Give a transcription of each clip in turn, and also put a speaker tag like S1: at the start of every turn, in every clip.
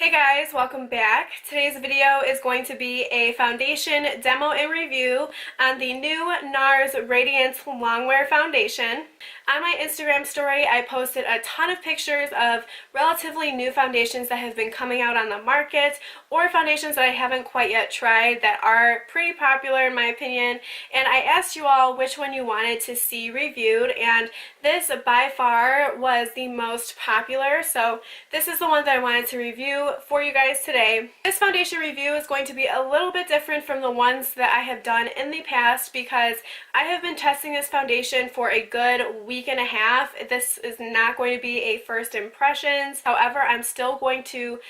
S1: Hey guys, welcome back. Today's video is going to be a foundation demo and review on the new NARS Radiance Longwear foundation. On my Instagram story, I posted a ton of pictures of relatively new foundations that have been coming out on the market, or foundations that I haven't quite yet tried that are pretty popular in my opinion, and I asked you all which one you wanted to see reviewed, and this by far was the most popular, so this is the one that I wanted to review for you guys today. This foundation review is going to be a little bit different from the ones that I have done in the past because I have been testing this foundation for a good week and a half. This is not going to be a first impressions. However, I'm still going to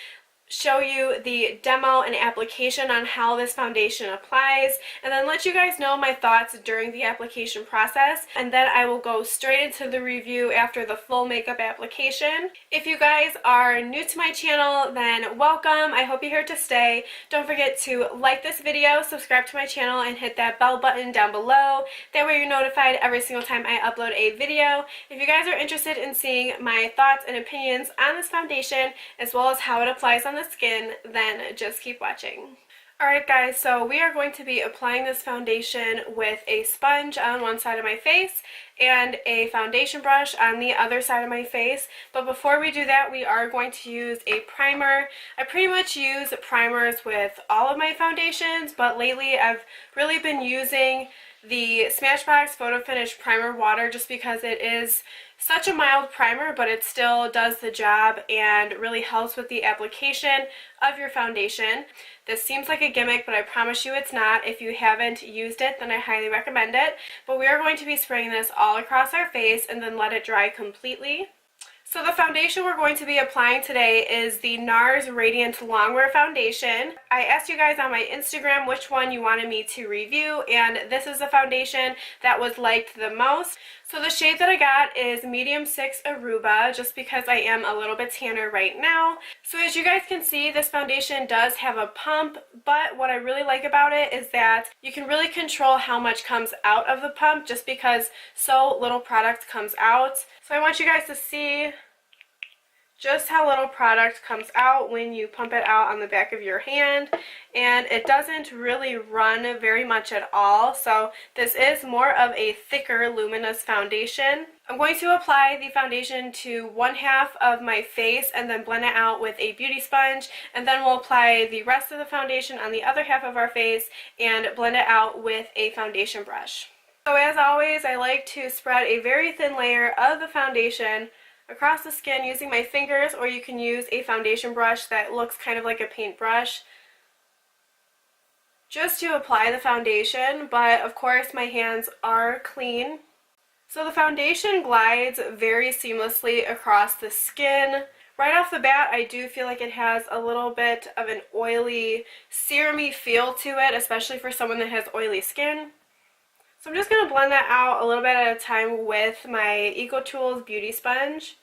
S1: show you the demo and application on how this foundation applies, and then let you guys know my thoughts during the application process, and then I will go straight into the review after the full makeup application. If you guys are new to my channel, then welcome. I hope you're here to stay. Don't forget to like this video, subscribe to my channel, and hit that bell button down below. That way you're notified every single time I upload a video. If you guys are interested in seeing my thoughts and opinions on this foundation, as well as how it applies on the skin, then just keep watching. Alright guys, so we are going to be applying this foundation with a sponge on one side of my face and a foundation brush on the other side of my face. But before we do that, we are going to use a primer. I pretty much use primers with all of my foundations, but lately I've really been using the Smashbox Photo Finish Primer Water just because it is such a mild primer, but it still does the job and really helps with the application of your foundation. This seems like a gimmick, but I promise you it's not. If you haven't used it, then I highly recommend it. But we are going to be spraying this all across our face and then let it dry completely. So the foundation we're going to be applying today is the NARS Radiant Longwear Foundation. I asked you guys on my Instagram which one you wanted me to review, and this is the foundation that was liked the most. So the shade that I got is Medium 6 Aruba, just because I am a little bit tanner right now. So as you guys can see, this foundation does have a pump, but what I really like about it is that you can really control how much comes out of the pump just because so little product comes out. So I want you guys to see just how little product comes out when you pump it out on the back of your hand, and it doesn't really run very much at all. So this is more of a thicker luminous foundation. I'm going to apply the foundation to one half of my face and then blend it out with a beauty sponge, and then we'll apply the rest of the foundation on the other half of our face and blend it out with a foundation brush. So as always, I like to spread a very thin layer of the foundation across the skin using my fingers, or you can use a foundation brush that looks kind of like a paintbrush just to apply the foundation, but of course my hands are clean. So the foundation glides very seamlessly across the skin. Right off the bat, I do feel like it has a little bit of an oily, serum-y feel to it, especially for someone that has oily skin. So I'm just going to blend that out a little bit at a time with my EcoTools Beauty Sponge.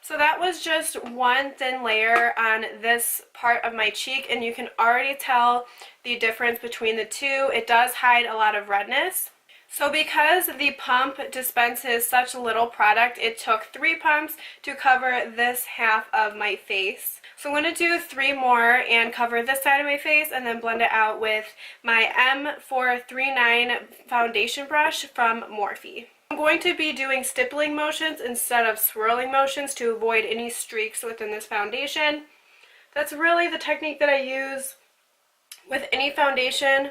S1: So that was just one thin layer on this part of my cheek, and you can already tell the difference between the two. It does hide a lot of redness. So because the pump dispenses such little product, it took 3 pumps to cover this half of my face. So I'm going to do 3 more and cover this side of my face and then blend it out with my M439 foundation brush from Morphe. I'm going to be doing stippling motions instead of swirling motions to avoid any streaks within this foundation. That's really the technique that I use with any foundation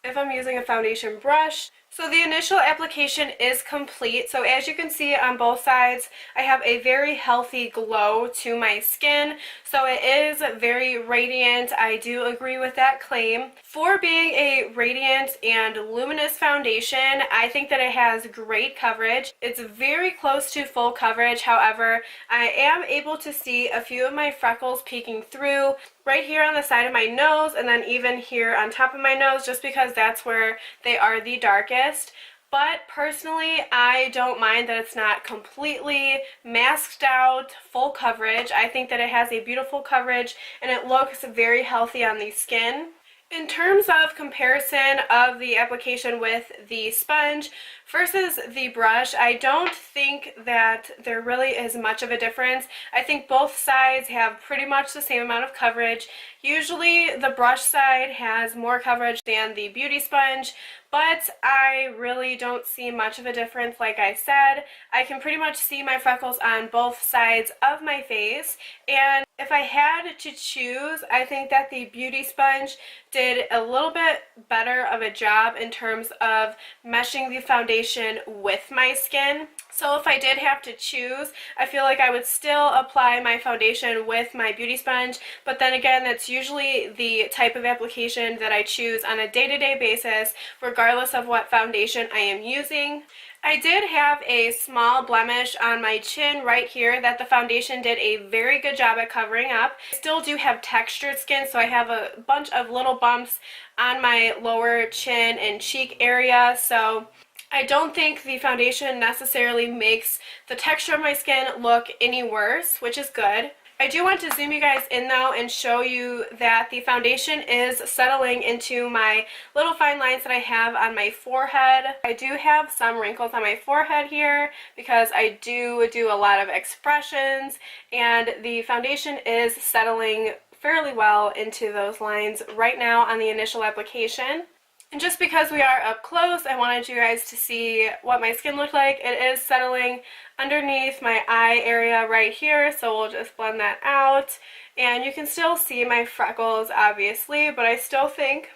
S1: if I'm using a foundation brush. So the initial application is complete. So as you can see on both sides, I have a very healthy glow to my skin. So it is very radiant. I do agree with that claim. For being a radiant and luminous foundation, I think that it has great coverage. It's very close to full coverage. However, I am able to see a few of my freckles peeking through right here on the side of my nose, and then even here on top of my nose, just because that's where they are the darkest. But personally, I don't mind that it's not completely masked out, full coverage. I think that it has a beautiful coverage and it looks very healthy on the skin. In terms of comparison of the application with the sponge versus the brush, I don't think that there really is much of a difference. I think both sides have pretty much the same amount of coverage. Usually the brush side has more coverage than the beauty sponge, but I really don't see much of a difference. Like I said, I can pretty much see my freckles on both sides of my face, and if I had to choose, I think that the beauty sponge did a little bit better of a job in terms of meshing the foundation with my skin. So if I did have to choose, I feel like I would still apply my foundation with my beauty sponge, but then again, that's usually the type of application that I choose on a day-to-day basis, regardless of what foundation I am using. I did have a small blemish on my chin right here that the foundation did a very good job at covering up. I still do have textured skin, so I have a bunch of little bumps on my lower chin and cheek area, so I don't think the foundation necessarily makes the texture of my skin look any worse, which is good. I do want to zoom you guys in though and show you that the foundation is settling into my little fine lines that I have on my forehead. I do have some wrinkles on my forehead here because I do a lot of expressions, and the foundation is settling fairly well into those lines right now on the initial application. And just because we are up close, I wanted you guys to see what my skin looked like. It is settling underneath my eye area right here, so we'll just blend that out. And you can still see my freckles, obviously, but I still think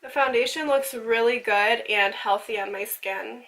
S1: the foundation looks really good and healthy on my skin.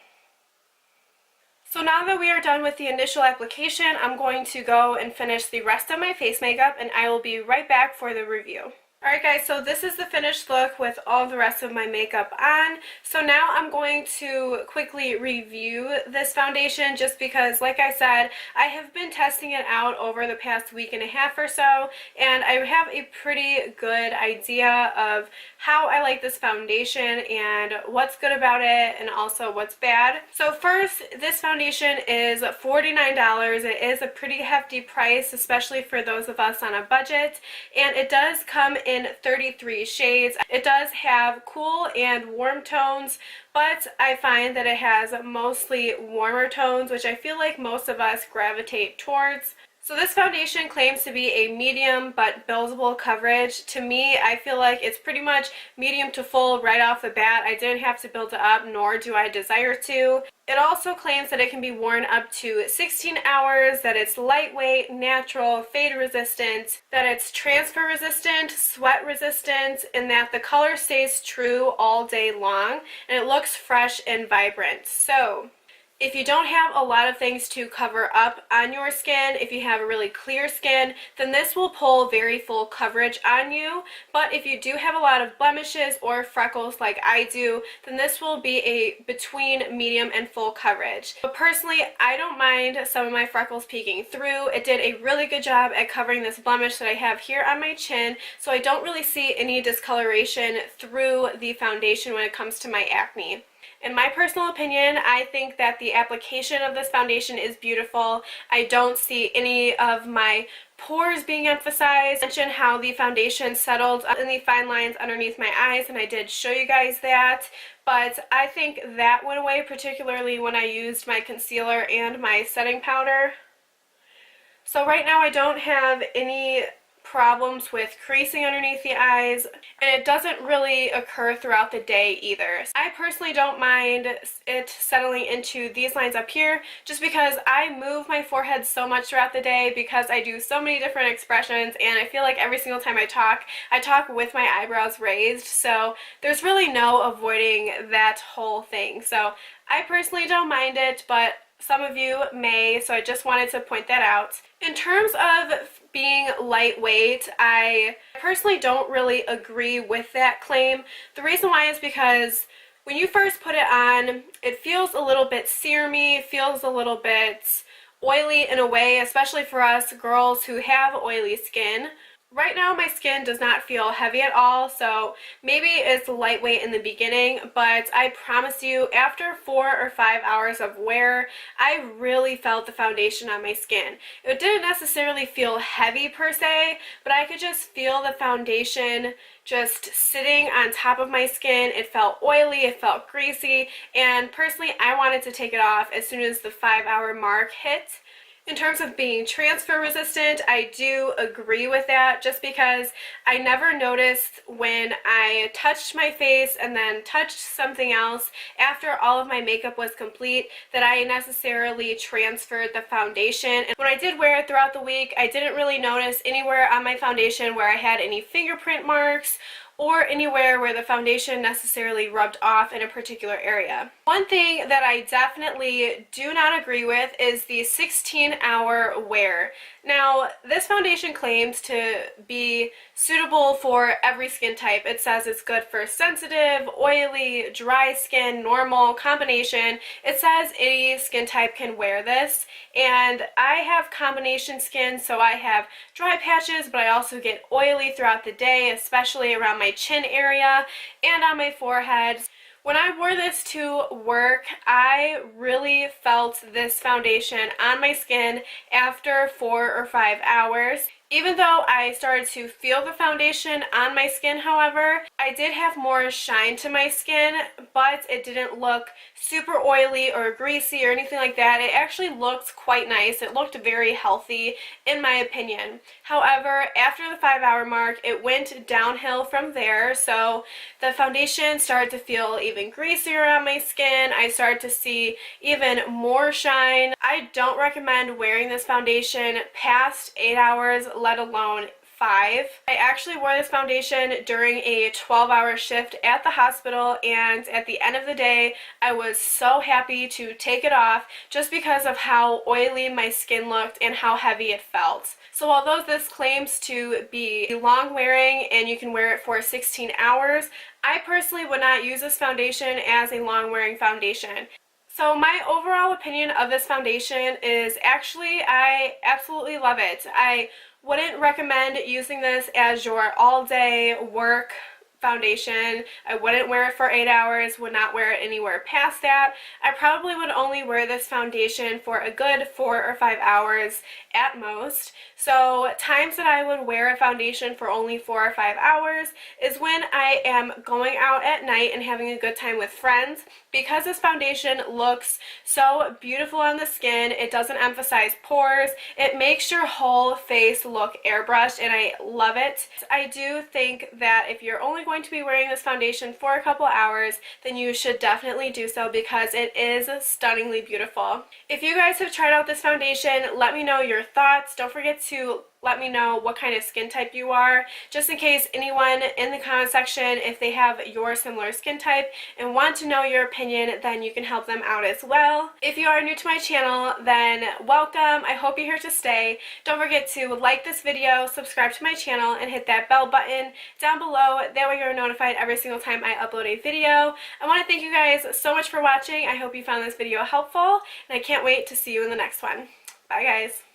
S1: So now that we are done with the initial application, I'm going to go and finish the rest of my face makeup, and I will be right back for the review. Alright guys, so this is the finished look with all the rest of my makeup on. So now I'm going to quickly review this foundation just because, like I said, I have been testing it out over the past week and a half or so, and I have a pretty good idea of how I like this foundation and what's good about it and also what's bad. So first, this foundation is $49. It is a pretty hefty price, especially for those of us on a budget, and it does come in 33 shades. It does have cool and warm tones, but I find that it has mostly warmer tones, which I feel like most of us gravitate towards. So this foundation claims to be a medium but buildable coverage. To me, I feel like it's pretty much medium to full right off the bat. I didn't have to build it up, nor do I desire to. It also claims that it can be worn up to 16 hours, that it's lightweight, natural, fade resistant, that it's transfer resistant, sweat resistant, and that the color stays true all day long, and it looks fresh and vibrant. So if you don't have a lot of things to cover up on your skin, if you have a really clear skin, then this will pull very full coverage on you. But if you do have a lot of blemishes or freckles like I do, then this will be a between medium and full coverage. But personally, I don't mind some of my freckles peeking through. It did a really good job at covering this blemish that I have here on my chin, so I don't really see any discoloration through the foundation when it comes to my acne. In my personal opinion, I think that the application of this foundation is beautiful. I don't see any of my pores being emphasized. I mentioned how the foundation settled in the fine lines underneath my eyes, and I did show you guys that, but I think that went away, particularly when I used my concealer and my setting powder. So right now I don't have any problems with creasing underneath the eyes, and it doesn't really occur throughout the day either. I personally don't mind it settling into these lines up here just because I move my forehead so much throughout the day because I do so many different expressions, and I feel like every single time I talk with my eyebrows raised, so there's really no avoiding that whole thing. So I personally don't mind it, but some of you may, so I just wanted to point that out. In terms of being lightweight, I personally don't really agree with that claim. The reason why is because when you first put it on, it feels a little bit serumy, feels a little bit oily in a way, especially for us girls who have oily skin. Right now my skin does not feel heavy at all, so maybe it's lightweight in the beginning, but I promise you after 4 or 5 hours of wear, I really felt the foundation on my skin. It didn't necessarily feel heavy per se, but I could just feel the foundation just sitting on top of my skin. It felt oily, it felt greasy, and personally I wanted to take it off as soon as the 5-hour mark hit. In terms of being transfer resistant, I do agree with that, just because I never noticed when I touched my face and then touched something else after all of my makeup was complete that I necessarily transferred the foundation. And when I did wear it throughout the week, I didn't really notice anywhere on my foundation where I had any fingerprint marks or anywhere where the foundation necessarily rubbed off in a particular area. One thing that I definitely do not agree with is the 16-hour wear. Now, this foundation claims to be suitable for every skin type. It says it's good for sensitive, oily, dry skin, normal, combination. It says any skin type can wear this, and I have combination skin, so I have dry patches, but I also get oily throughout the day, especially around my chin area and on my forehead. When I wore this to work, I really felt this foundation on my skin after 4 or 5 hours. Even though I started to feel the foundation on my skin, however, I did have more shine to my skin, but it didn't look super oily or greasy or anything like that. It actually looked quite nice. It looked very healthy, in my opinion. However, after the 5-hour mark, it went downhill from there, so the foundation started to feel even greasier on my skin. I started to see even more shine. I don't recommend wearing this foundation past 8 hours, let alone 5. I actually wore this foundation during a 12-hour shift at the hospital, and at the end of the day I was so happy to take it off just because of how oily my skin looked and how heavy it felt. So although this claims to be long wearing and you can wear it for 16 hours, I personally would not use this foundation as a long wearing foundation. So my overall opinion of this foundation is actually I absolutely love it. I wouldn't recommend using this as your all-day work foundation. I wouldn't wear it for 8 hours, would not wear it anywhere past that. I probably would only wear this foundation for a good 4 or 5 hours at most. So times that I would wear a foundation for only 4 or 5 hours is when I am going out at night and having a good time with friends. Because this foundation looks so beautiful on the skin, it doesn't emphasize pores, it makes your whole face look airbrushed, and I love it. I do think that if you're only going to be wearing this foundation for a couple hours, then you should definitely do so because it is stunningly beautiful. If you guys have tried out this foundation, let me know your thoughts. Don't forget to let me know what kind of skin type you are, just in case anyone in the comment section, if they have your similar skin type and want to know your opinion, then you can help them out as well. If you are new to my channel, then welcome. I hope you're here to stay. Don't forget to like this video, subscribe to my channel, and hit that bell button down below. That way you're notified every single time I upload a video. I want to thank you guys so much for watching. I hope you found this video helpful, and I can't wait to see you in the next one. Bye guys.